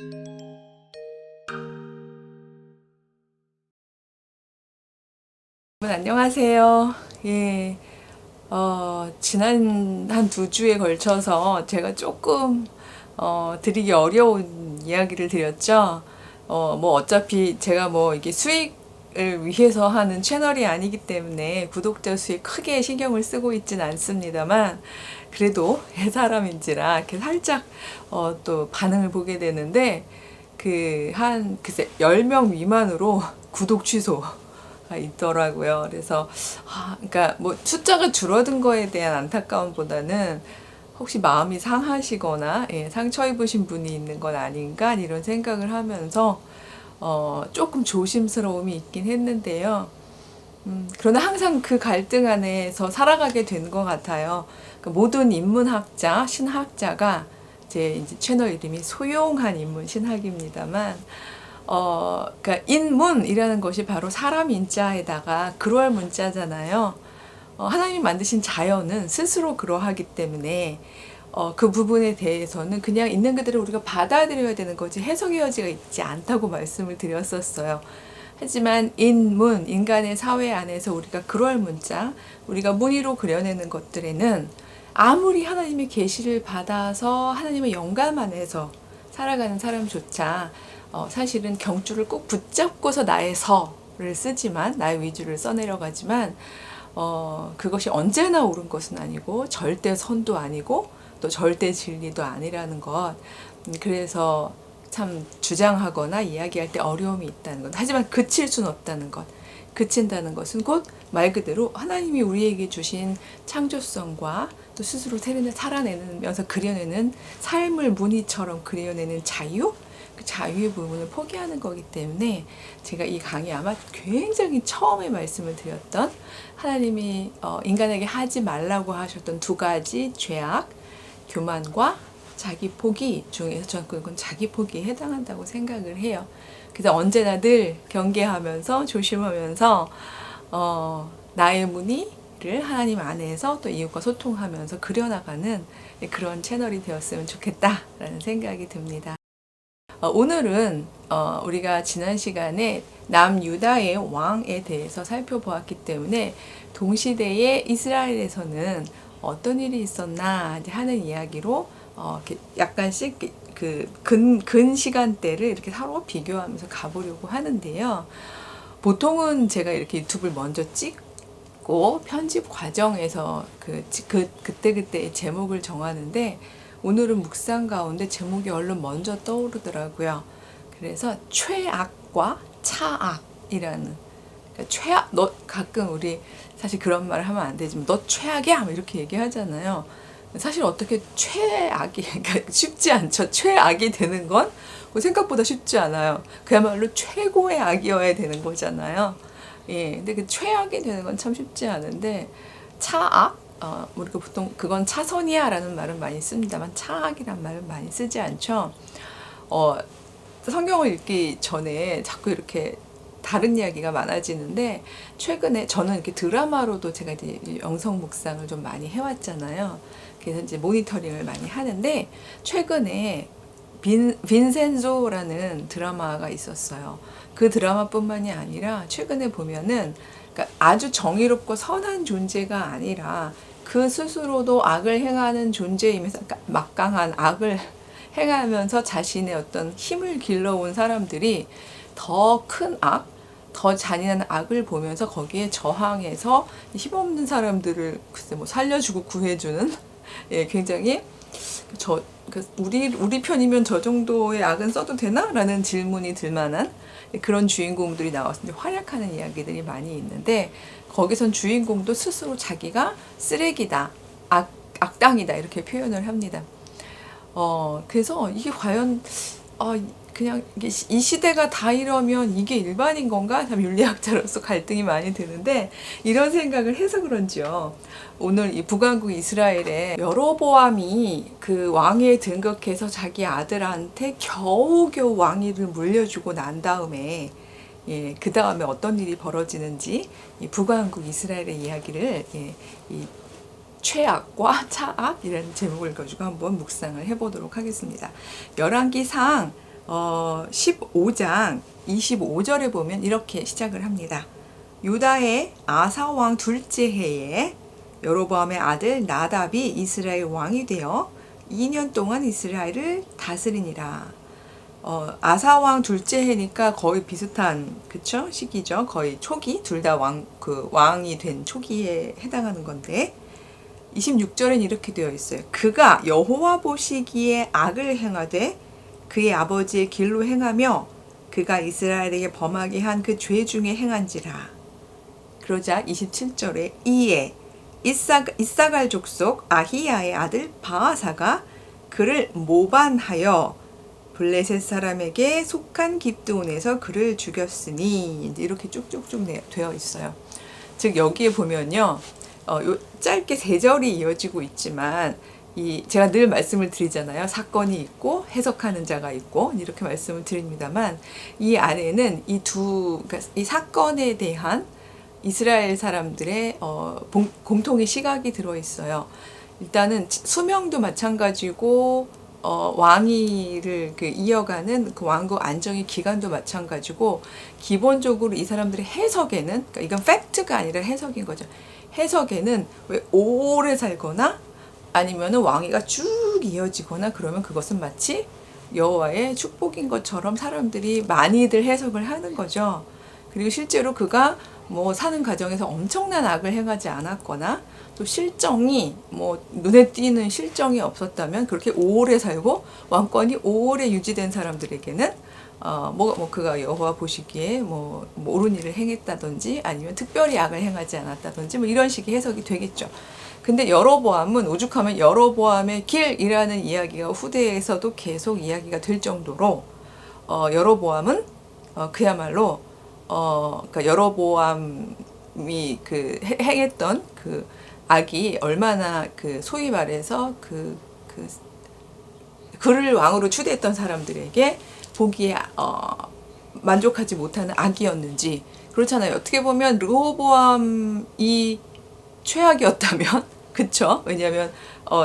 여러분 안녕하세요. 예, 지난 한 두 주에 걸쳐서 제가 조금 드리기 어려운 이야기를 드렸죠. 뭐 어차피 제가 뭐 이게 수익을 위해서 하는 채널이 아니기 때문에 구독자 수에 크게 신경을 쓰고 있진 않습니다만 그래도 사람인지라 이렇게 살짝 또 반응을 보게 되는데 글쎄 10명 미만으로 구독 취소 있더라고요. 그래서 그러니까 뭐 숫자가 줄어든 거에 대한 안타까움보다는 혹시 마음이 상하시거나 상처 입으신 분이 있는 건 아닌가 이런 생각을 하면서 조금 조심스러움이 있긴 했는데요. 그러나 항상 그 갈등 안에서 살아가게 된 것 같아요. 그러니까 모든 인문학자, 신학자가 이제 채널 이름이 소용한 인문 신학입니다만 그러니까 인문이라는 것이 바로 사람 인자에다가 그럴 문자잖아요. 하나님이 만드신 자연은 스스로 그러하기 때문에 그 부분에 대해서는 그냥 있는 그대로 우리가 받아들여야 되는 거지 해석의 여지가 있지 않다고 말씀을 드렸었어요. 하지만 인문, 인간의 사회 안에서 우리가 그럴 문자, 우리가 무늬로 그려내는 것들에는 아무리 하나님의 계시를 받아서 하나님의 영감 안에서 살아가는 사람조차 사실은 경주를 꼭 붙잡고서 나의 서를 쓰지만 나의 위주를 써내려가지만 그것이 언제나 옳은 것은 아니고 절대 선도 아니고 또 절대 진리도 아니라는 것. 그래서 참 주장하거나 이야기할 때 어려움이 있다는 것. 하지만 그칠 수는 없다는 것. 그친다는 것은 곧 말 그대로 하나님이 우리에게 주신 창조성과 또 스스로 살아내면서 그려내는 삶을 무늬처럼 그려내는 자유, 그 자유의 부분을 포기하는 거기 때문에 제가 이 강의 아마 굉장히 처음에 말씀을 드렸던 하나님이 인간에게 하지 말라고 하셨던 두 가지 죄악, 교만과 자기 포기 중에서 저는 그건 자기 포기에 해당한다고 생각을 해요. 그래서 언제나 늘 경계하면서 조심하면서 나의 무늬를 하나님 안에서 또 이웃과 소통하면서 그려나가는 그런 채널이 되었으면 좋겠다라는 생각이 듭니다. 오늘은 우리가 지난 시간에 남유다의 왕에 대해서 살펴보았기 때문에 동시대의 이스라엘에서는 어떤 일이 있었나 하는 이야기로 약간씩 근 시간대를 이렇게 서로 비교하면서 가보려고 하는데요. 보통은 제가 이렇게 유튜브를 먼저 찍고 편집 과정에서 그때그때의 제목을 정하는데 오늘은 묵상 가운데 제목이 얼른 먼저 떠오르더라고요. 그래서 최악과 차악이라는 그러니까 너 가끔 우리 사실 그런 말을 하면 안 되지만 너 최악이야 이렇게 얘기하잖아요. 사실 어떻게 최악이 그러니까 쉽지 않죠. 최악이 되는 건 생각보다 쉽지 않아요. 그야말로 최고의 악이어야 되는 거잖아요. 예, 근데 그 최악이 되는 건 참 쉽지 않은데 차악 우리가 보통 그건 차선이야라는 말은 많이 씁니다만 차악이란 말은 많이 쓰지 않죠. 성경을 읽기 전에 자꾸 이렇게 다른 이야기가 많아지는데 최근에 저는 이렇게 드라마로도 제가 이제 영성 묵상을 좀 많이 해왔잖아요. 그래서 이제 모니터링을 많이 하는데 최근에 빈센조라는 드라마가 있었어요. 그 드라마뿐만이 아니라 최근에 보면은 그러니까 아주 정의롭고 선한 존재가 아니라 그 스스로도 악을 행하는 존재이면서 그러니까 막강한 악을 행하면서 자신의 어떤 힘을 길러온 사람들이 더 큰 악, 더 잔인한 악을 보면서 거기에 저항해서 힘없는 사람들을 글쎄 뭐 살려주고 구해주는 굉장히 우리 편이면 저 정도의 악은 써도 되나? 라는 질문이 들 만한 그런 주인공들이 나왔는데 활약하는 이야기들이 많이 있는데 거기선 주인공도 스스로 자기가 쓰레기다, 악당이다 이렇게 표현을 합니다. 그래서 이게 과연 그냥 이 시대가 다 이러면 이게 일반인 건가? 참 윤리학자로서 갈등이 많이 드는데 이런 생각을 해서 그런지요. 오늘 이 북왕국 이스라엘의 여로보암이 그 왕위에 등극해서 자기 아들한테 겨우겨우 왕위를 물려주고 난 다음에 그 다음에 어떤 일이 벌어지는지 이 북왕국 이스라엘의 이야기를 이 최악과 차악이라는 제목을 가지고 한번 묵상을 해보도록 하겠습니다. 열왕기상 15장 25절에 보면 이렇게 시작을 합니다. 유다의 아사 왕 둘째 해에 여로보암의 아들 나답이 이스라엘 왕이 되어 2년 동안 이스라엘을 다스리니라. 아사 왕 둘째 해니까 거의 비슷한 그쵸? 시기죠. 거의 초기 둘 다 왕이 된 초기에 해당하는 건데 26절엔 이렇게 되어 있어요. 그가 여호와 보시기에 악을 행하되 그의 아버지의 길로 행하며 그가 이스라엘에게 범하게 한 그 죄 중에 행한지라. 그러자 27절에 이에 이사갈 족속 아히야의 아들 바아사가 그를 모반하여 블레셋 사람에게 속한 깁드온에서 그를 죽였으니 이렇게 쭉쭉쭉 되어 있어요. 즉 여기에 보면요. 짧게 3절이 이어지고 있지만 제가 늘 말씀을 드리잖아요. 사건이 있고 해석하는 자가 있고 이렇게 말씀을 드립니다만 이 안에는 그러니까 이 사건에 대한 이스라엘 사람들의 공통의 시각이 들어있어요. 일단은 수명도 마찬가지고 왕위를 이어가는 그 왕국 안정의 기간도 마찬가지고 기본적으로 이 사람들의 해석에는 그러니까 이건 팩트가 아니라 해석인 거죠. 해석에는 왜 오래 살거나 아니면은 왕위가 쭉 이어지거나 그러면 그것은 마치 여호와의 축복인 것처럼 사람들이 많이들 해석을 하는 거죠. 그리고 실제로 그가 사는 과정에서 엄청난 악을 행하지 않았거나 또 실정이 눈에 띄는 실정이 없었다면 그렇게 오래 살고 왕권이 오래 유지된 사람들에게는 그가 여호와 보시기에 옳은 일을 행했다든지 아니면 특별히 악을 행하지 않았다든지 이런 식의 해석이 되겠죠. 근데 여로보암은 오죽하면 여로보암의 길이라는 이야기가 후대에서도 계속 이야기가 될 정도로 여로보암은 그야말로 그러니까 여로보암이 행했던 그 악이 얼마나 소위 말해서 그를 왕으로 추대했던 사람들에게 보기에 만족하지 못하는 악이었는지 그렇잖아요. 어떻게 보면 르호보암이 최악이었다면 그쵸? 왜냐하면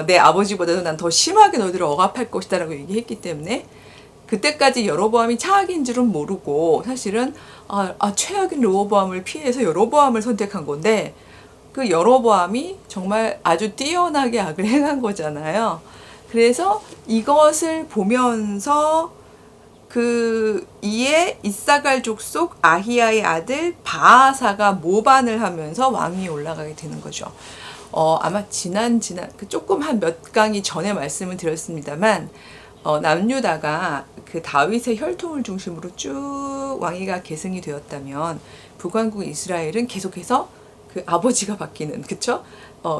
내 아버지보다도 난 더 심하게 너희들을 억압할 것이다 라고 얘기했기 때문에 그때까지 여로보암이 차악인 줄은 모르고 사실은 최악인 르호보암을 피해서 여로보암을 선택한 건데 그 여로보암이 정말 아주 뛰어나게 악을 행한 거잖아요. 그래서 이것을 보면서 이에 이사갈 족속 아히야의 아들 바아사가 모반을 하면서 왕위에 올라가게 되는 거죠. 아마 지난 조금 한 몇 강이 전에 말씀을 드렸습니다만 남유다가 그 다윗의 혈통을 중심으로 쭉 왕위가 계승이 되었다면 북왕국 이스라엘은 계속해서 그 아버지가 바뀌는 그쵸?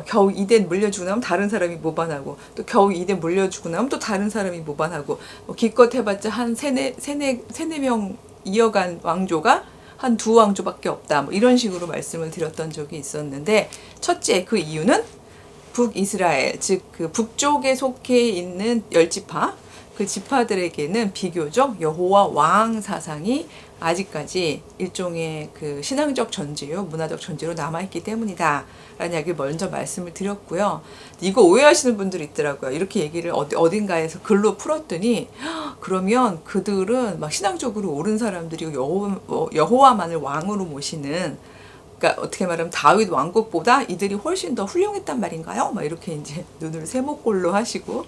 겨우 이덴 물려주고 나면 다른 사람이 모반하고 또 겨우 이덴 물려주고 나면 또 다른 사람이 모반하고 기껏 해봤자 한 세네 명 이어간 왕조가 한 2왕조밖에 없다 이런 식으로 말씀을 드렸던 적이 있었는데 첫째 그 이유는 북이스라엘 즉 그 북쪽에 속해 있는 10지파 그 지파들에게는 비교적 여호와 왕 사상이 아직까지 일종의 그 신앙적 전제요, 문화적 전제로 남아있기 때문이다. 라는 이야기를 먼저 말씀을 드렸고요. 이거 오해하시는 분들이 있더라고요. 이렇게 얘기를 어딘가에서 글로 풀었더니 그러면 그들은 막 신앙적으로 옳은 사람들이고 여호와만을 왕으로 모시는 그러니까 어떻게 말하면 다윗 왕국보다 이들이 훨씬 더 훌륭했단 말인가요? 막 이렇게 이제 눈을 세모꼴로 하시고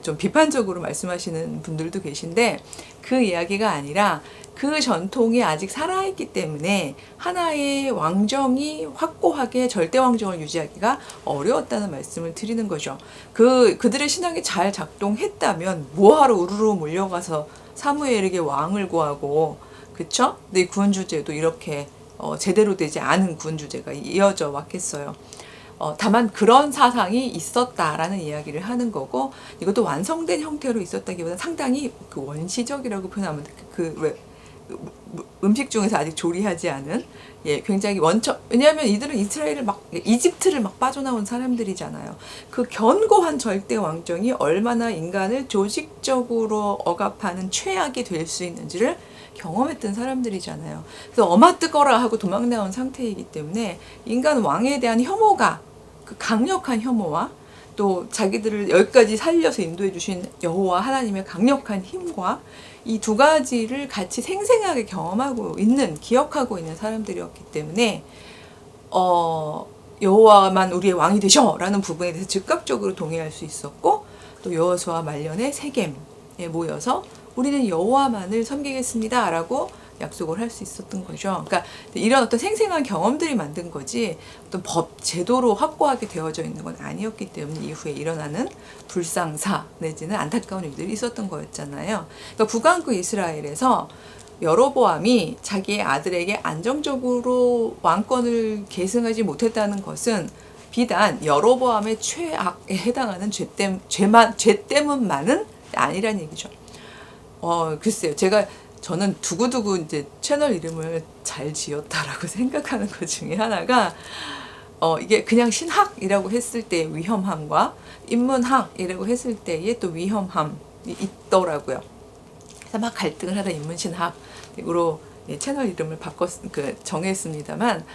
좀 비판적으로 말씀하시는 분들도 계신데 그 이야기가 아니라 그 전통이 아직 살아있기 때문에 하나의 왕정이 확고하게 절대 왕정을 유지하기가 어려웠다는 말씀을 드리는 거죠. 그들의 신앙이 잘 작동했다면 뭐하러 우르르 몰려가서 사무엘에게 왕을 구하고 그쵸? 근데 구원주제도 이렇게 제대로 되지 않은 구원주제가 이어져 왔겠어요. 다만 그런 사상이 있었다라는 이야기를 하는 거고 이것도 완성된 형태로 있었다기보다 상당히 그 원시적이라고 표현하면 음식 중에서 아직 조리하지 않은 굉장히 왜냐하면 이들은 이집트를 빠져나온 사람들이잖아요. 그 견고한 절대 왕정이 얼마나 인간을 조직적으로 억압하는 최악이 될 수 있는지를 경험했던 사람들이잖아요. 그래서 어마 뜨거라 하고 도망 나온 상태이기 때문에 인간 왕에 대한 혐오가 그 강력한 혐오와 또 자기들을 여기까지 살려서 인도해 주신 여호와 하나님의 강력한 힘과 이 두 가지를 같이 생생하게 경험하고 있는, 기억하고 있는 사람들이었기 때문에 여호와만 우리의 왕이 되셔라는 부분에 대해서 즉각적으로 동의할 수 있었고, 또 여호수아 말년에 세겜에 모여서 우리는 여호와만을 섬기겠습니다라고 약속을 할 수 있었던 거죠. 그러니까 이런 어떤 생생한 경험들이 만든 거지 어떤 법 제도로 확고하게 되어져 있는 건 아니었기 때문에 이후에 일어나는 불상사 내지는 안타까운 일들이 있었던 거였잖아요. 그러니까 북왕국 이스라엘에서 여로보암이 자기의 아들에게 안정적으로 왕권을 계승하지 못했다는 것은 비단 여로보암의 죄악에 해당하는 죄 때문만은 아니란 얘기죠. 글쎄요. 저는 두고두고 이제 채널 이름을 잘 지었다라고 생각하는 것 중에 하나가, 이게 그냥 신학이라고 했을 때의 위험함과 인문학이라고 했을 때의 또 위험함이 있더라고요. 그래서 막 갈등을 하다 인문신학으로 채널 이름을 정했습니다만,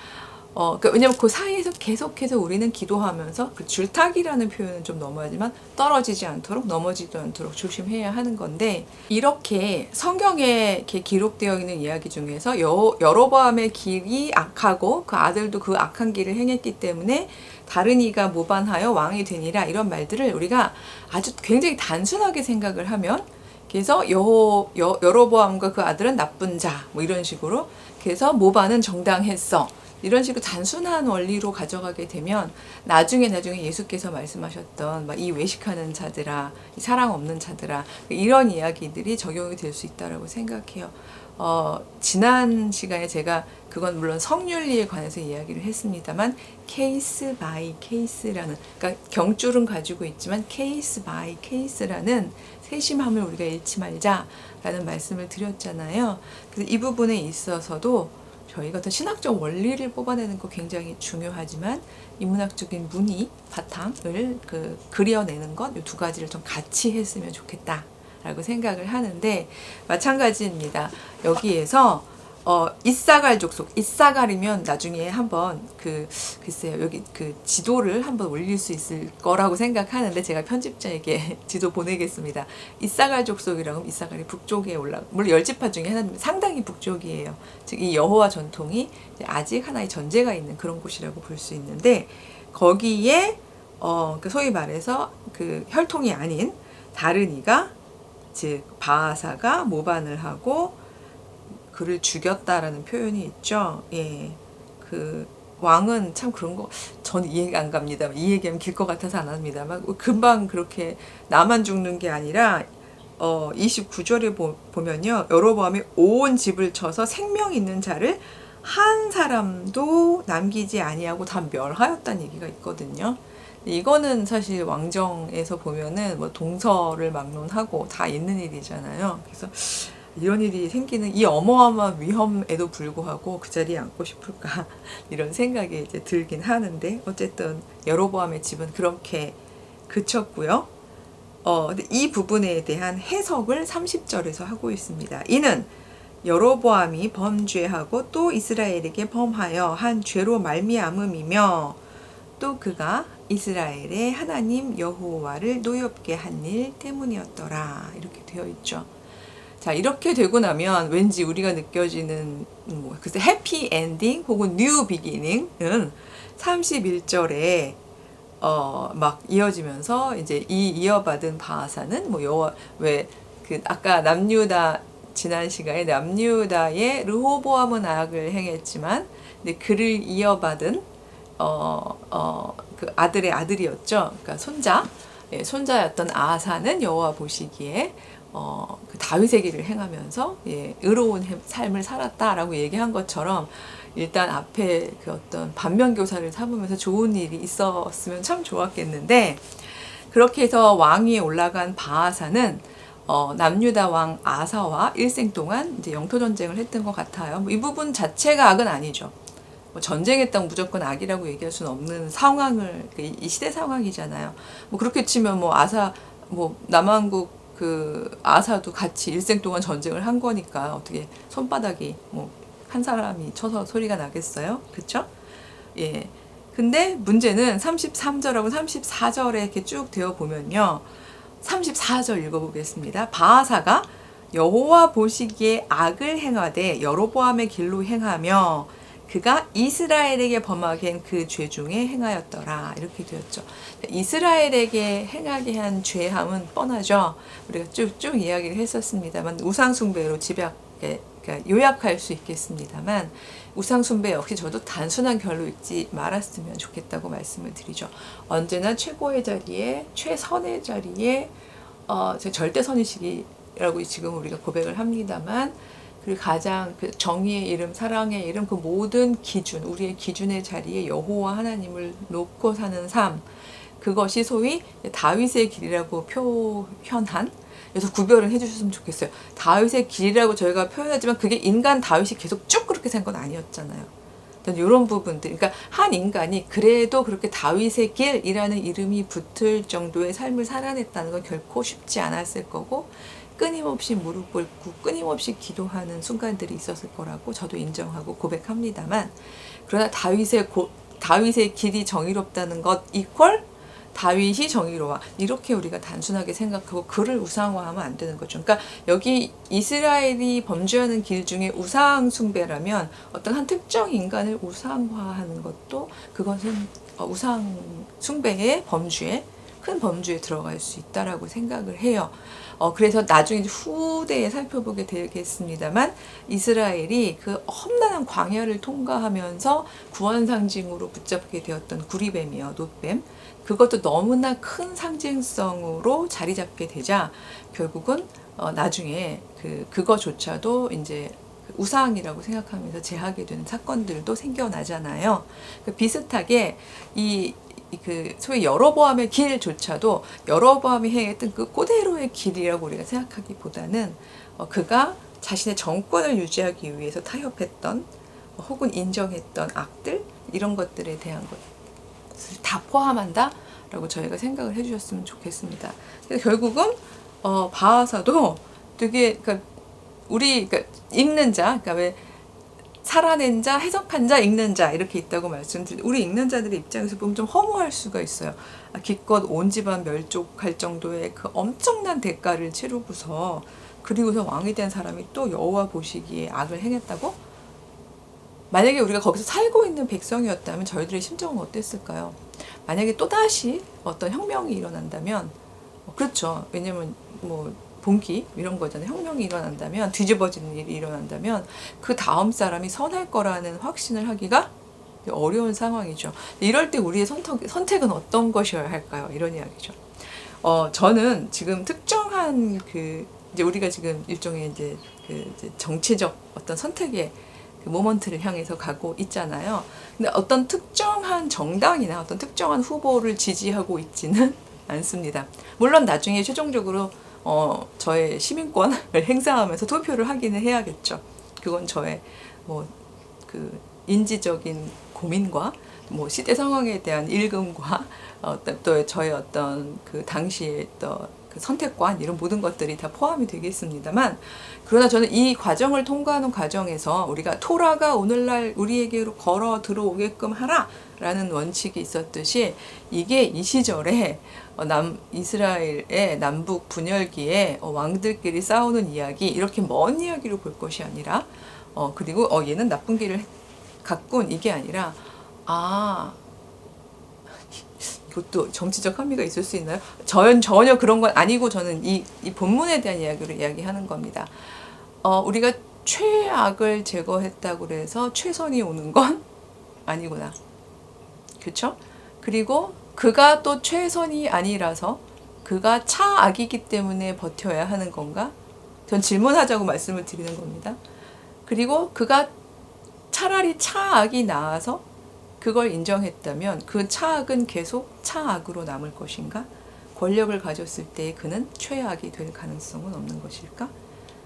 왜냐면 그 사이에서 계속해서 우리는 기도하면서 그 줄타기라는 표현은 좀 너무하지만 떨어지지 않도록, 넘어지도 않도록 조심해야 하는 건데, 이렇게 성경에 이렇게 기록되어 있는 이야기 중에서 여로보암의 길이 악하고 그 아들도 그 악한 길을 행했기 때문에 다른 이가 모반하여 왕이 되니라, 이런 말들을 우리가 아주 굉장히 단순하게 생각을 하면, 그래서 여로보암과 그 아들은 나쁜 자, 뭐 이런 식으로, 그래서 모반은 정당했어, 이런 식으로 단순한 원리로 가져가게 되면 나중에 예수께서 말씀하셨던 이 외식하는 자들아, 이 사랑 없는 자들아, 이런 이야기들이 적용이 될 수 있다라고 생각해요. 지난 시간에 제가 그건 물론 성윤리에 관해서 이야기를 했습니다만, 케이스 바이 케이스라는, 그러니까 경줄은 가지고 있지만 케이스 바이 케이스라는 세심함을 우리가 잃지 말자라는 말씀을 드렸잖아요. 그래서 이 부분에 있어서도 저희가 어떤 신학적 원리를 뽑아내는 거 굉장히 중요하지만, 인문학적인 무늬, 바탕을 그려내는 것, 이 두 가지를 좀 같이 했으면 좋겠다라고 생각을 하는데, 마찬가지입니다. 여기에서 이사갈 족속, 이사갈이면 나중에 한번 글쎄요, 여기 지도를 한번 올릴 수 있을 거라고 생각하는데, 제가 편집자에게 지도 보내겠습니다. 이사갈 족속이라고 하면 이사갈이 북쪽에 물론 10지파 중에 하나는 상당히 북쪽이에요. 즉 이 여호와 전통이 아직 하나의 전제가 있는 그런 곳이라고 볼 수 있는데, 거기에 소위 말해서 혈통이 아닌 다른 이가, 즉 바하사가 모반을 하고 그를 죽였다라는 표현이 있죠. 예. 왕은 참 그런 거, 저는 이해가 안 갑니다. 이 얘기하면 길 것 같아서 안 합니다만, 금방 그렇게 나만 죽는 게 아니라, 29절에 보면요. 여로보암이 온 집을 쳐서 생명 있는 자를 한 사람도 남기지 아니하고 다 멸하였다는 얘기가 있거든요. 이거는 사실 왕정에서 보면은 동서를 막론하고 다 있는 일이잖아요. 그래서 이런 일이 생기는 이 어마어마한 위험에도 불구하고 그 자리에 앉고 싶을까 이런 생각이 이제 들긴 하는데, 어쨌든 여로보암의 집은 그렇게 그쳤고요. 근데 이 부분에 대한 해석을 30절에서 하고 있습니다. 이는 여로보암이 범죄하고 또 이스라엘에게 범하여 한 죄로 말미암음이며, 또 그가 이스라엘의 하나님 여호와를 노엽게 한 일 때문이었더라, 이렇게 되어 있죠. 자, 이렇게 되고 나면 왠지 우리가 느껴지는 글쎄 해피 엔딩 혹은 뉴 비기닝은 31절에 막 이어지면서, 이제 이 이어받은 바하사는 여호와, 아까 남유다, 지난 시간에 남유다의 르호보암은 악을 행했지만 근데 그를 이어받은 그 아들의 아들이었죠. 그러니까 손자였던 아하사는 여호와 보시기에 그 다윗의 길을 행하면서 의로운 삶을 살았다라고 얘기한 것처럼, 일단 앞에 어떤 반면교사를 삼으면서 좋은 일이 있었으면 참 좋았겠는데, 그렇게 해서 왕위에 올라간 바하사는 남유다 왕 아사와 일생 동안 이제 영토 전쟁을 했던 것 같아요. 이 부분 자체가 악은 아니죠. 전쟁했다고 무조건 악이라고 얘기할 수는 없는 상황을, 이 시대 상황이잖아요. 그렇게 치면 남한국 아사도 같이 일생 동안 전쟁을 한 거니까 어떻게 손바닥이 한 사람이 쳐서 소리가 나겠어요? 그쵸? 예. 근데 문제는 33절하고 34절에 이렇게 쭉 되어 보면요. 34절 읽어보겠습니다. 바하사가 여호와 보시기에 악을 행하되 여로보암의 길로 행하며 그가 이스라엘에게 범하게 한 그 죄 중에 행하였더라. 이렇게 되었죠. 이스라엘에게 행하게 한 죄함은 뻔하죠. 우리가 쭉쭉 이야기를 했었습니다만 우상숭배로 집약해 그러니까 요약할 수 있겠습니다만 우상숭배 역시 저도 단순한 결로 읽지 말았으면 좋겠다고 말씀을 드리죠. 언제나 최고의 자리에 최선의 자리에 제 절대선이시기라고 지금 우리가 고백을 합니다만 그리고 가장 그 정의의 이름, 사랑의 이름, 그 모든 기준, 우리의 기준의 자리에 여호와 하나님을 놓고 사는 삶, 그것이 소위 다윗의 길이라고 표현한, 그래서 구별을 해주셨으면 좋겠어요. 다윗의 길이라고 저희가 표현하지만 그게 인간 다윗이 계속 쭉 그렇게 산 건 아니었잖아요. 이런 부분들, 그러니까 한 인간이 그래도 그렇게 다윗의 길이라는 이름이 붙을 정도의 삶을 살아냈다는 건 결코 쉽지 않았을 거고, 끊임없이 무릎 꿇고 끊임없이 기도하는 순간들이 있었을 거라고 저도 인정하고 고백합니다만, 그러나 다윗의 길이 정의롭다는 것 이퀄 다윗이 정의로워, 이렇게 우리가 단순하게 생각하고 그를 우상화하면 안 되는 거죠. 그러니까 여기 이스라엘이 범죄하는 길 중에 우상 숭배라면 어떤 한 특정 인간을 우상화하는 것도 그것은 우상 숭배의 범주에, 큰 범주에 들어갈 수 있다라고 생각을 해요. 그래서 나중에 후대에 살펴보게 되겠습니다만 이스라엘이 그 험난한 광야를 통과하면서 구원 상징으로 붙잡게 되었던 구리뱀이요, 놋뱀, 그것도 너무나 큰 상징성으로 자리 잡게 되자 결국은 나중에 그거조차도 이제 우상이라고 생각하면서 제하게 되는 사건들도 생겨나잖아요. 비슷하게 소위 여로보암의 길조차도 여로보암이 행했던 그 그대로의 길이라고 우리가 생각하기보다는 그가 자신의 정권을 유지하기 위해서 타협했던 혹은 인정했던 악들, 이런 것들에 대한 것을 다 포함한다라고 저희가 생각을 해주셨으면 좋겠습니다. 그래서 결국은 바하사도 되게 그러니까 읽는 자, 그러니까 왜 살아낸 자, 해석한 자, 읽는 자 이렇게 있다고 말씀드리고, 우리 읽는 자들의 입장에서 보면 좀 허무할 수가 있어요. 기껏 온 집안 멸족할 정도의 그 엄청난 대가를 치르고서 그리고서 왕이 된 사람이 또 여호와 보시기에 악을 행했다고? 만약에 우리가 거기서 살고 있는 백성이었다면 저희들의 심정은 어땠을까요? 만약에 또다시 어떤 혁명이 일어난다면, 그렇죠. 왜냐면 봉기 이런 거잖아요. 혁명이 일어난다면, 뒤집어지는 일이 일어난다면 그 다음 사람이 선할 거라는 확신을 하기가 어려운 상황이죠. 이럴 때 우리의 선택은 어떤 것이어야 할까요? 이런 이야기죠. 저는 지금 특정한 이제 우리가 지금 일종의 이제 정치적 어떤 선택의 모먼트를 향해서 가고 있잖아요. 근데 어떤 특정한 정당이나 어떤 특정한 후보를 지지하고 있지는 않습니다. 물론 나중에 최종적으로 저의 시민권을 행사하면서 투표를 하기는 해야겠죠. 그건 저의 인지적인 고민과 시대 상황에 대한 읽음과 또 저의 어떤 당시의 그 선택관, 이런 모든 것들이 다 포함이 되겠습니다만, 그러나 저는 이 과정을 통과하는 과정에서 우리가 토라가 오늘날 우리에게로 걸어 들어오게끔 하라라는 원칙이 있었듯이, 이게 이 시절에 이스라엘의 남북 분열기에 왕들끼리 싸우는 이야기, 이렇게 먼 이야기로 볼 것이 아니라 그리고 얘는 나쁜 길을 갔군, 이게 아니라 이것도 정치적 함의가 있을 수 있나요? 전혀 그런 건 아니고, 저는 이 본문에 대한 이야기를 이야기하는 겁니다. 우리가 최악을 제거했다고 해서 최선이 오는 건 아니구나. 그렇죠? 그리고 그가 또 최선이 아니라서 그가 차악이기 때문에 버텨야 하는 건가? 전 질문하자고 말씀을 드리는 겁니다. 그리고 그가 차라리 차악이 나아서 그걸 인정했다면 그 차악은 계속 차악으로 남을 것인가? 권력을 가졌을 때 그는 최악이 될 가능성은 없는 것일까?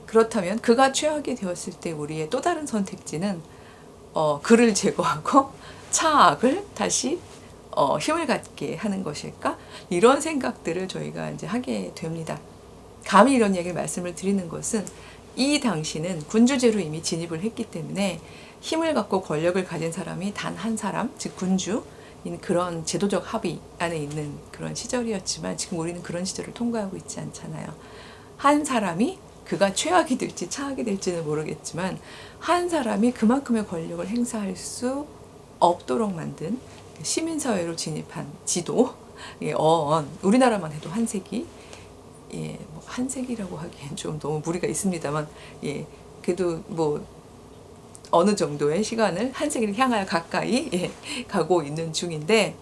그렇다면 그가 최악이 되었을 때 우리의 또 다른 선택지는 그를 제거하고 차악을 다시 힘을 갖게 하는 것일까? 이런 생각들을 저희가 이제 하게 됩니다. 감히 이런 얘기를 말씀을 드리는 것은, 이 당시는 군주제로 이미 진입을 했기 때문에 힘을 갖고 권력을 가진 사람이 단 한 사람, 즉 군주, 그런 제도적 합의 안에 있는 그런 시절이었지만 지금 우리는 그런 시절을 통과하고 있지 않잖아요. 한 사람이 그가 최악이 될지 차악이 될지는 모르겠지만 한 사람이 그만큼의 권력을 행사할 수 없도록 만든 시민사회로 진입한 지도, 어언, 우리나라만 해도 한 세기, 뭐 한 세기라고 하기엔 좀 너무 무리가 있습니다만, 그래도 뭐 어느 정도의 시간을 한 세기를 향하여 가까이 가고 있는 중인데,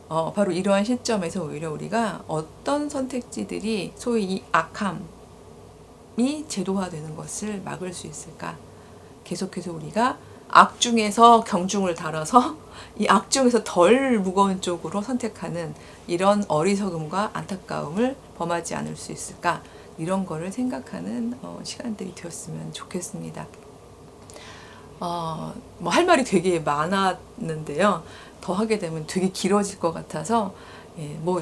바로 이러한 시점에서 오히려 우리가 어떤 선택지들이 소위 이 악함이 제도화되는 것을 막을 수 있을까? 계속해서 우리가 악 중에서 경중을 달아서 이 악 중에서 덜 무거운 쪽으로 선택하는 이런 어리석음과 안타까움을 범하지 않을 수 있을까? 이런 거를 생각하는 시간들이 되었으면 좋겠습니다. 뭐 할 말이 되게 많았는데요. 더 하게 되면 되게 길어질 것 같아서, 뭐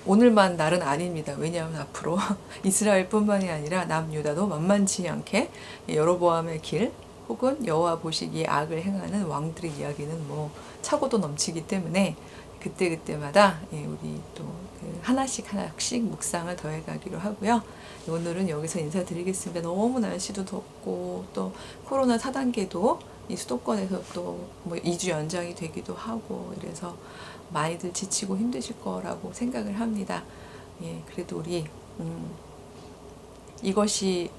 오늘만 날은 아닙니다. 왜냐하면 앞으로 이스라엘뿐만이 아니라 남유다도 만만치 않게 여로보암의 길 혹은 여호와 보시기에 악을 행하는 왕들의 이야기는 뭐 차고도 넘치기 때문에 그때그때마다 우리 또 하나씩 묵상을 더해가기로 하고요. 오늘은 여기서 인사드리겠습니다. 너무 날씨도 덥고 또 코로나 4단계도 이 수도권에서 또 뭐 2주 연장이 되기도 하고 이래서 많이들 지치고 힘드실 거라고 생각을 합니다. 그래도 우리 이것이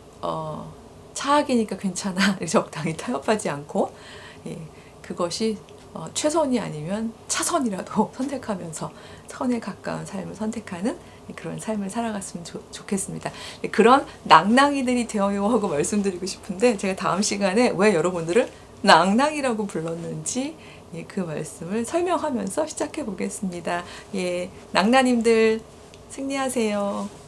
차악이니까 괜찮아 적당히 타협하지 않고 그것이 최선이 아니면 차선이라도 선택하면서 선에 가까운 삶을 선택하는 그런 삶을 살아갔으면 좋겠습니다. 그런 낭낭이들이 되어요 하고 말씀드리고 싶은데 제가 다음 시간에 왜 여러분들을 낭낭이라고 불렀는지 그 말씀을 설명하면서 시작해 보겠습니다. 낭나님들 승리하세요.